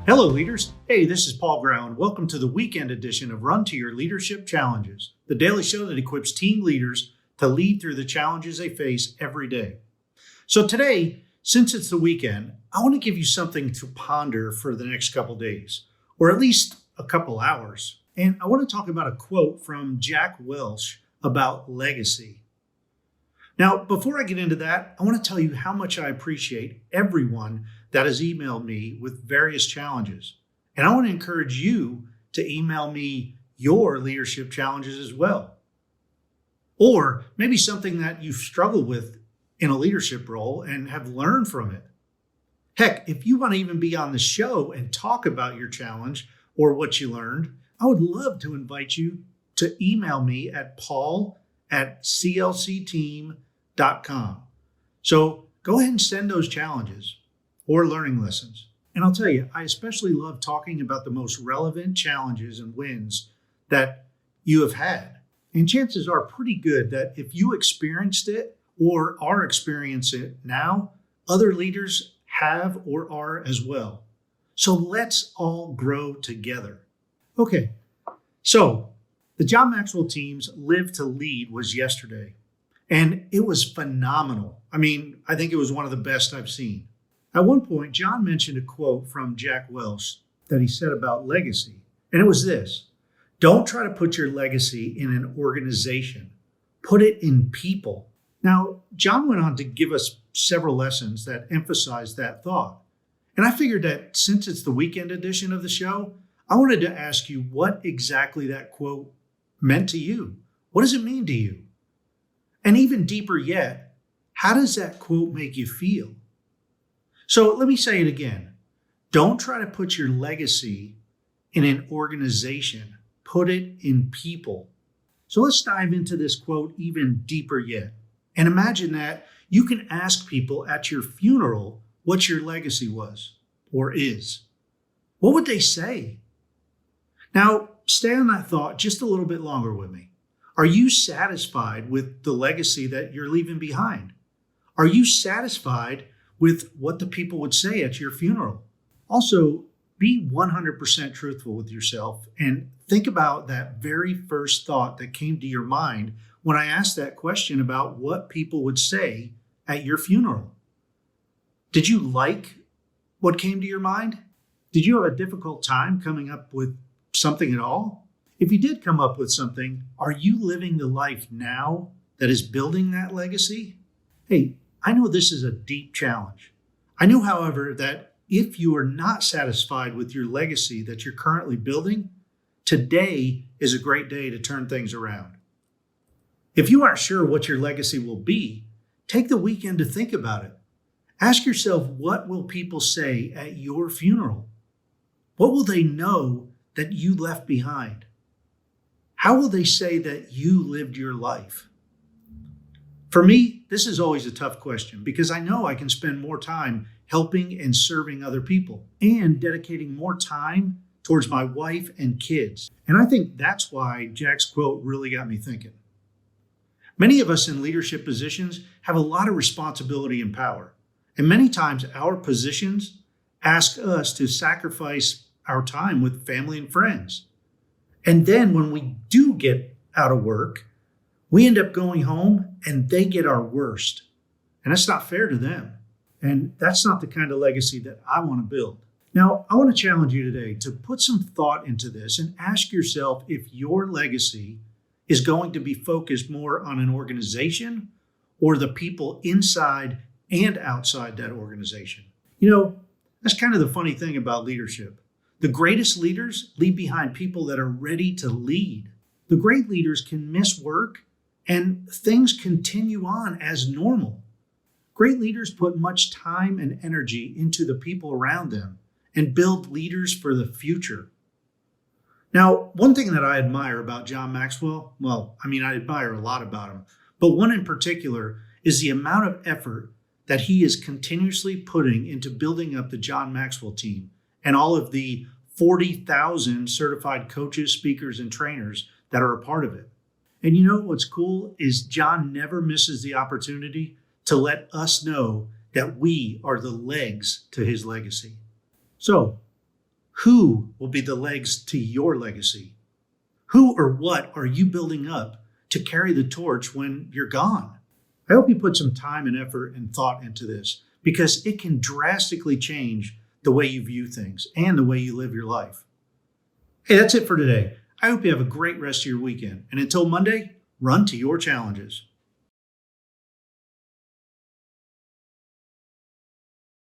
Hello, leaders. Hey, this is Paul Grau, and welcome to the weekend edition of Run to Your Leadership Challenges, the daily show that equips team leaders to lead through the challenges they face every day. So today, since it's the weekend, I want to give you something to ponder for the next couple days, or at least a couple hours. And I want to talk about a quote from Jack Welch about legacy. Now, before I get into that, I want to tell you how much I appreciate everyone that has emailed me with various challenges. And I want to encourage you to email me your leadership challenges as well. Or maybe something that you've struggled with in a leadership role and have learned from it. Heck, if you want to even be on the show and talk about your challenge or what you learned, I would love to invite you to email me at paul@clcteam.com. So go ahead and send those challenges or learning lessons. And I'll tell you, I especially love talking about the most relevant challenges and wins that you have had. And chances are pretty good that if you experienced it or are experiencing it now, other leaders have or are as well. So let's all grow together. Okay, so the John Maxwell team's Live to Lead was yesterday, and it was phenomenal. I think it was one of the best I've seen. At one point, John mentioned a quote from Jack Welch that he said about legacy, and it was this: don't try to put your legacy in an organization, put it in people. Now, John went on to give us several lessons that emphasized that thought. And I figured that since it's the weekend edition of the show, I wanted to ask you what exactly that quote meant to you. What does it mean to you? And even deeper yet, how does that quote make you feel? So let me say it again. Don't try to put your legacy in an organization. Put it in people. So let's dive into this quote even deeper yet. And imagine that you can ask people at your funeral what your legacy was or is. What would they say? Now, stay on that thought just a little bit longer with me. Are you satisfied with the legacy that you're leaving behind? Are you satisfied with what the people would say at your funeral? Also, be 100% truthful with yourself and think about that very first thought that came to your mind when I asked that question about what people would say at your funeral. Did you like what came to your mind? Did you have a difficult time coming up with something at all? If you did come up with something, are you living the life now that is building that legacy? Hey, I know this is a deep challenge. I know, however, that if you are not satisfied with your legacy that you're currently building, today is a great day to turn things around. If you aren't sure what your legacy will be, take the weekend to think about it. Ask yourself, what will people say at your funeral? What will they know that you left behind? How will they say that you lived your life? For me, this is always a tough question because I know I can spend more time helping and serving other people and dedicating more time towards my wife and kids. And I think that's why Jack's quote really got me thinking. Many of us in leadership positions have a lot of responsibility and power. And many times our positions ask us to sacrifice our time with family and friends. And then when we do get out of work, we end up going home and they get our worst. And that's not fair to them. And that's not the kind of legacy that I want to build. Now, I want to challenge you today to put some thought into this and ask yourself if your legacy is going to be focused more on an organization or the people inside and outside that organization. You know, that's kind of the funny thing about leadership. The greatest leaders leave behind people that are ready to lead. The great leaders can miss work and things continue on as normal. Great leaders put much time and energy into the people around them and build leaders for the future. Now, one thing that I admire about John Maxwell, I admire a lot about him, but one in particular is the amount of effort that he is continuously putting into building up the John Maxwell team and all of the 40,000 certified coaches, speakers, and trainers that are a part of it. And you know what's cool is John never misses the opportunity to let us know that we are the legs to his legacy. So Who will be the legs to your legacy? Who or what are you building up to carry the torch when you're gone? I hope you put some time and effort and thought into this because it can drastically change the way you view things and the way you live your life. Hey, that's it for today. I hope you have a great rest of your weekend. And until Monday, run to your challenges.